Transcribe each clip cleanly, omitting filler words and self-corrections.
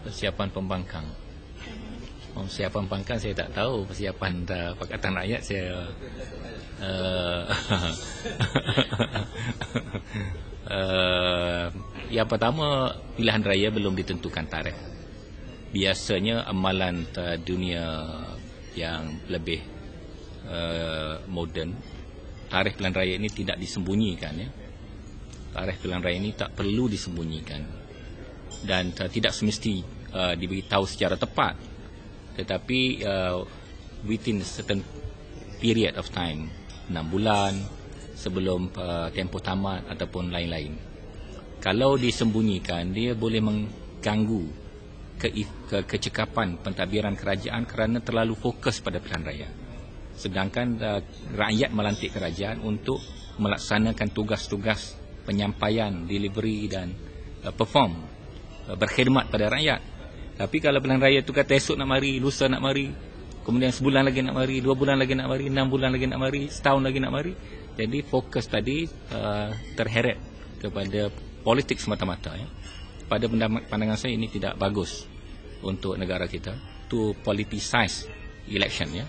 Persiapan pembangkang. Persiapan pembangkang saya tak tahu. Persiapan Pakatan Rakyat saya yang pertama, pilihan raya belum ditentukan tarikh. Biasanya amalan dunia yang lebih moden, tarikh pilihan raya ini tidak disembunyikan, ya. Tarikh pilihan raya ini tak perlu disembunyikan dan tidak semesti diberitahu secara tepat, tetapi within a certain period of time, 6 bulan sebelum tempoh tamat ataupun lain-lain. Kalau disembunyikan, dia boleh mengganggu kecekapan pentadbiran kerajaan kerana terlalu fokus pada pilihan raya. Sedangkan rakyat melantik kerajaan untuk melaksanakan tugas-tugas penyampaian, delivery dan perform, berkhidmat pada rakyat. Tapi kalau pilihan raya itu kata esok nak mari, lusa nak mari, kemudian sebulan lagi nak mari, 2 bulan lagi nak mari, 6 bulan lagi nak mari, setahun lagi nak mari, jadi fokus tadi terheret kepada politik semata-mata, ya. Pada pandangan saya ini tidak bagus untuk negara kita, to politicize election, ya.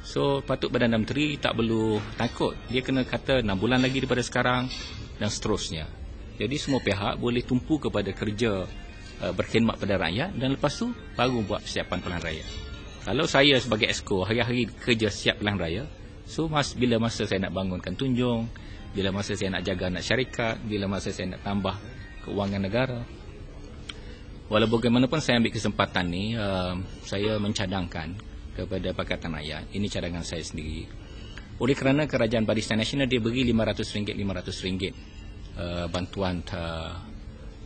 So patut Perdana Menteri tak perlu takut, dia kena kata 6 bulan lagi daripada sekarang dan seterusnya. Jadi semua pihak boleh tumpu kepada kerja berkhidmat pada rakyat dan lepas tu baru buat persiapan pilihan raya. Kalau saya sebagai exco hari-hari kerja siap pilihan raya, so bila masa saya nak bangunkan Tunjung, bila masa saya nak jaga anak syarikat, bila masa saya nak tambah kewangan negara, walau bagaimanapun saya ambil kesempatan ni, saya mencadangkan kepada Pakatan Rakyat, ini cadangan saya sendiri. Oleh kerana Kerajaan Barisan Nasional dia beri RM500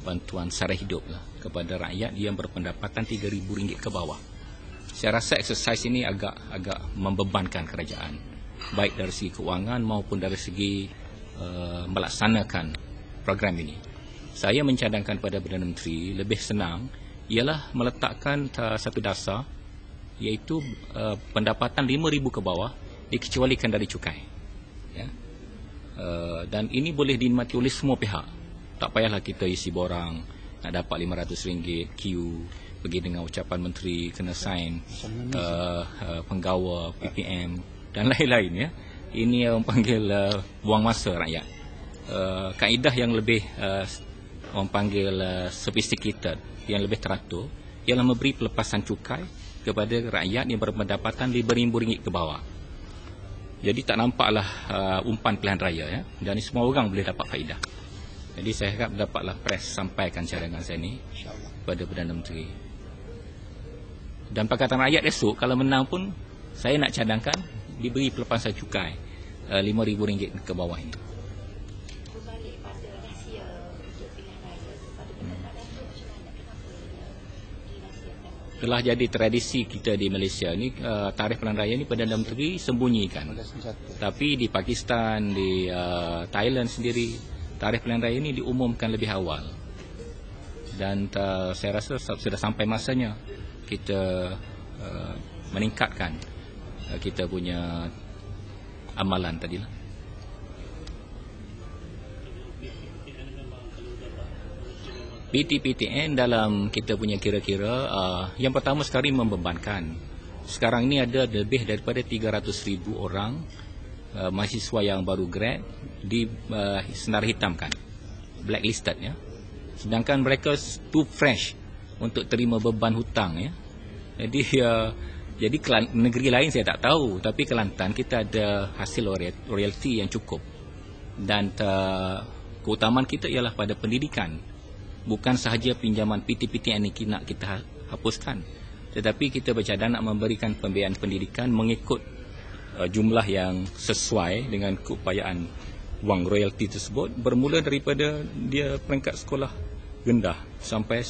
bantuan sara hidup lah kepada rakyat yang berpendapatan RM3,000 ke bawah. Saya rasa eksersis ini agak membebankan kerajaan, baik dari segi kewangan maupun dari segi melaksanakan program ini. Saya mencadangkan pada Perdana Menteri lebih senang ialah meletakkan satu dasar, iaitu pendapatan RM5,000 ke bawah dikecualikan dari cukai, ya. Dan ini boleh dinikmati oleh semua pihak. Tak payahlah kita isi borang nak dapat RM500, queue, pergi dengan ucapan menteri, kena sign penggawa, PPM dan lain-lain, ya. Ini orang panggil buang masa rakyat. Kaedah yang lebih orang panggil sophisticated, yang lebih teratur, ialah memberi pelepasan cukai kepada rakyat yang berpendapatan RM5,000 ke bawah. Jadi tak nampaklah umpan pilihan raya, ya. Dan semua orang boleh dapat faedah. Jadi saya harap dapatlah press sampaikan cadangan saya ni kepada Perdana Menteri. Dan Pakatan Rakyat esok kalau menang pun, saya nak cadangkan diberi pelepasan cukai RM5,000 ke bawah ini. Berbalik pada rahsia untuk pilihan raya pada pendapat Datuk, macam mana, kenapa dirahsiakan? Telah jadi tradisi kita di Malaysia ni, tarikh pilihan raya ni Perdana Menteri sembunyikan. Tapi di Pakistan, di Thailand sendiri, tarikh pilihan raya ini diumumkan lebih awal. Dan saya rasa sudah sampai masanya kita meningkatkan kita punya amalan tadilah. PTPTN dalam kita punya kira-kira, yang pertama sekali membebankan. Sekarang ini ada lebih daripada 300,000 orang mahasiswa yang baru grad di senar hitamkan, blacklisted, ya. Sedangkan mereka too fresh untuk terima beban hutang, ya. Jadi negeri lain saya tak tahu, tapi Kelantan kita ada hasil royalti yang cukup. Dan keutamaan kita ialah pada pendidikan. Bukan sahaja pinjaman PTPTN ini nak kita hapuskan, tetapi kita bercadang nak memberikan pembiayaan pendidikan mengikut jumlah yang sesuai dengan keupayaan wang royalti tersebut, bermula daripada dia peringkat sekolah rendah sampai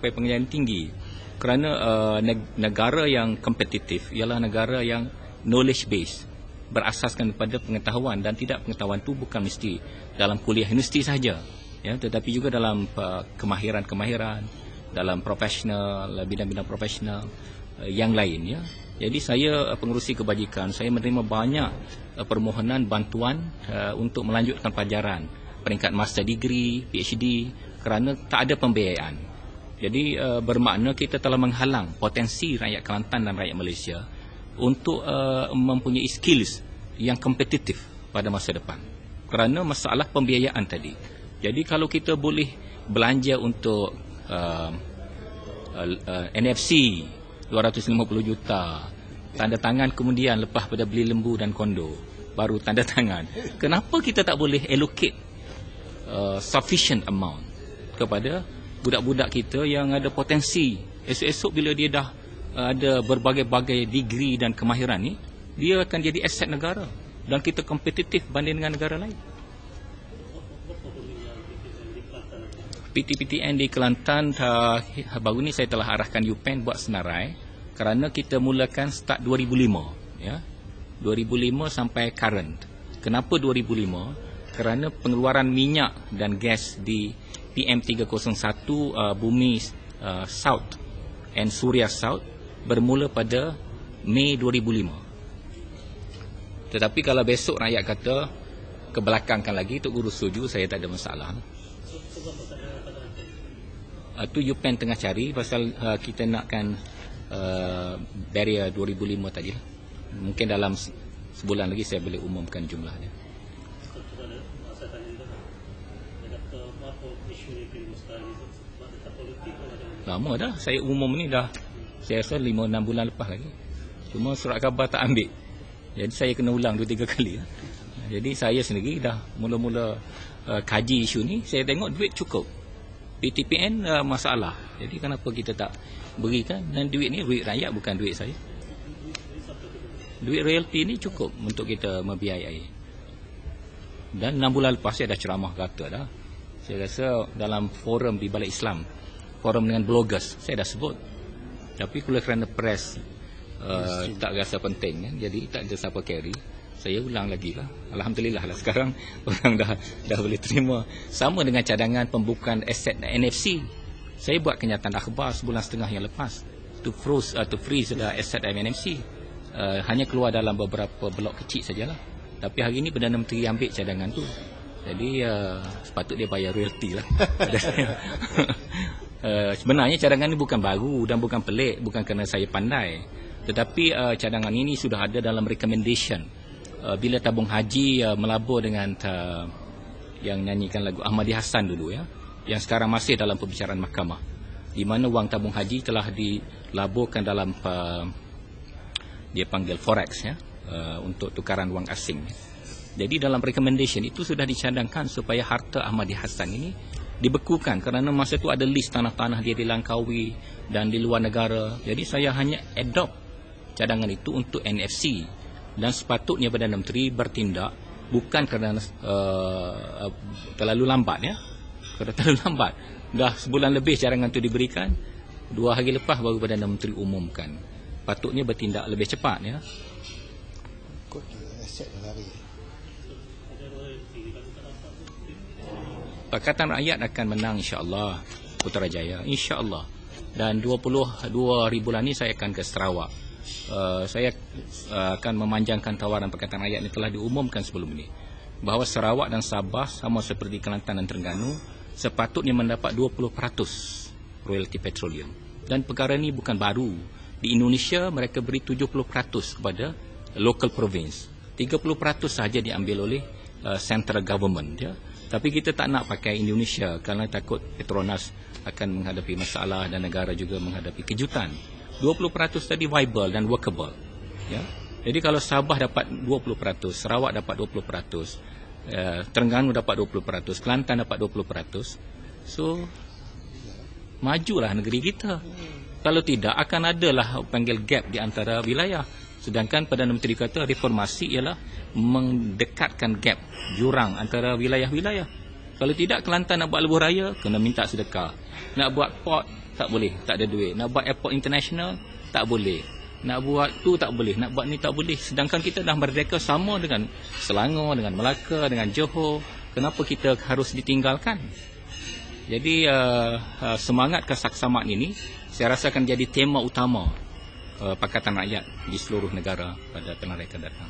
pengajian tinggi. Kerana negara yang kompetitif ialah negara yang knowledge based, berasaskan pada pengetahuan, dan tidak pengetahuan itu bukan mesti dalam kuliah universiti sahaja, ya, tetapi juga dalam kemahiran-kemahiran, dalam profesional, bidang-bidang profesional yang lain, ya. Jadi saya pengerusi kebajikan, saya menerima banyak permohonan bantuan untuk melanjutkan pelajaran peringkat master degree, PhD, kerana tak ada pembiayaan. Jadi bermakna kita telah menghalang potensi rakyat Kelantan dan rakyat Malaysia untuk mempunyai skills yang kompetitif pada masa depan. Kerana masalah pembiayaan tadi. Jadi kalau kita boleh belanja untuk NFC 250 juta, tanda tangan kemudian lepas pada beli lembu dan kondo, baru tanda tangan. Kenapa kita tak boleh allocate sufficient amount kepada budak-budak kita yang ada potensi? Esok-esok bila dia dah ada berbagai-bagai degree dan kemahiran ni, dia akan jadi aset negara dan kita kompetitif banding dengan negara lain. PTPTN di Kelantan baru ni saya telah arahkan UPEN buat senarai kerana kita mulakan start 2005 ya. 2005 sampai current. Kenapa 2005? Kerana pengeluaran minyak dan gas di PM301 Bumi South and Suria South bermula pada Mei 2005. Tetapi kalau besok rakyat kata kebelakangkan lagi, Tok Guru setuju, saya tak ada masalah. Itu UPEN tengah cari pasal kita nakkan barrier 2005 tadi. Mungkin dalam sebulan lagi saya boleh umumkan jumlahnya. Lama dah saya umum ni dah, saya rasa 5-6 bulan lepas lagi. Cuma surat khabar tak ambil. Jadi saya kena ulang 2-3 kali. Jadi saya sendiri dah mula-mula kaji isu ni, saya tengok duit cukup. PTPN masalah. Jadi kenapa kita tak berikan? Dan duit ni duit rakyat, bukan duit saya. Duit royalty ni cukup untuk kita membiayai. Dan 6 bulan lepas saya dah ceramah kata dah. Saya rasa dalam forum di Balai Islam, forum dengan bloggers, saya dah sebut. Tapi kerana press tak rasa penting kan? Jadi tak ada siapa carry. Saya ulang lagi lah. Alhamdulillah lah sekarang orang dah boleh terima. Sama dengan cadangan pembukaan aset NFC. Saya buat kenyataan akhbar sebulan setengah yang lepas to freeze the aset NFC. Hanya keluar dalam beberapa blok kecil sajalah. Tapi hari ini Perdana Menteri ambil cadangan tu. Jadi sepatut dia bayar royalty lah. Sebenarnya cadangan ini bukan baru dan bukan pelik, bukan kerana saya pandai. Tetapi cadangan ini sudah ada dalam recommendation. Bila tabung haji melabur dengan yang nyanyikan lagu Ahmadi Hassan dulu ya, yang sekarang masih dalam pembicaraan mahkamah, di mana wang tabung haji telah dilaburkan dalam dia panggil forex ya, untuk tukaran wang asing. Jadi dalam recommendation itu sudah dicadangkan supaya harta Ahmadi Hassan ini dibekukan kerana masa itu ada list tanah-tanah dia di Langkawi dan di luar negara. Jadi saya hanya adopt cadangan itu untuk NFC. Dan sepatutnya Perdana Menteri bertindak bukan kerana terlalu lambat ya. Kerana terlalu lambat. Dah sebulan lebih cadangan itu diberikan, 2 hari lepas baru Perdana Menteri umumkan. Patutnya bertindak lebih cepat ya. Pakatan Rakyat akan menang insya-Allah Putrajaya, insya-Allah. Dan 22 bulan ni saya akan ke Sarawak. Saya akan memanjangkan tawaran Pakatan Rakyat ini telah diumumkan sebelum ini bahawa Sarawak dan Sabah sama seperti Kelantan dan Terengganu sepatutnya mendapat 20% royalty petroleum. Dan perkara ini bukan baru. Di Indonesia mereka beri 70% kepada local province. 30% sahaja diambil oleh central government ya. Tapi kita tak nak pakai Indonesia kerana takut Petronas akan menghadapi masalah dan negara juga menghadapi kejutan. 20% tadi viable dan workable ya. Jadi kalau Sabah dapat 20%, Sarawak dapat 20%, Terengganu dapat 20%, Kelantan dapat 20%, so majulah negeri kita. Kalau tidak akan adalah panggil gap di antara wilayah. Sedangkan Perdana Menteri kata reformasi ialah mendekatkan gap, jurang antara wilayah-wilayah. Kalau tidak, Kelantan nak buat lebuh raya kena minta sedekah. Nak buat port tak boleh, tak ada duit. Nak buat airport international, tak boleh. Nak buat tu tak boleh, nak buat ni tak boleh. Sedangkan kita dah merdeka sama dengan Selangor, dengan Melaka, dengan Johor. Kenapa kita harus ditinggalkan? Jadi semangat kesaksamaan ini saya rasa akan jadi tema utama Pakatan Rakyat di seluruh negara pada pilihan raya akan datang.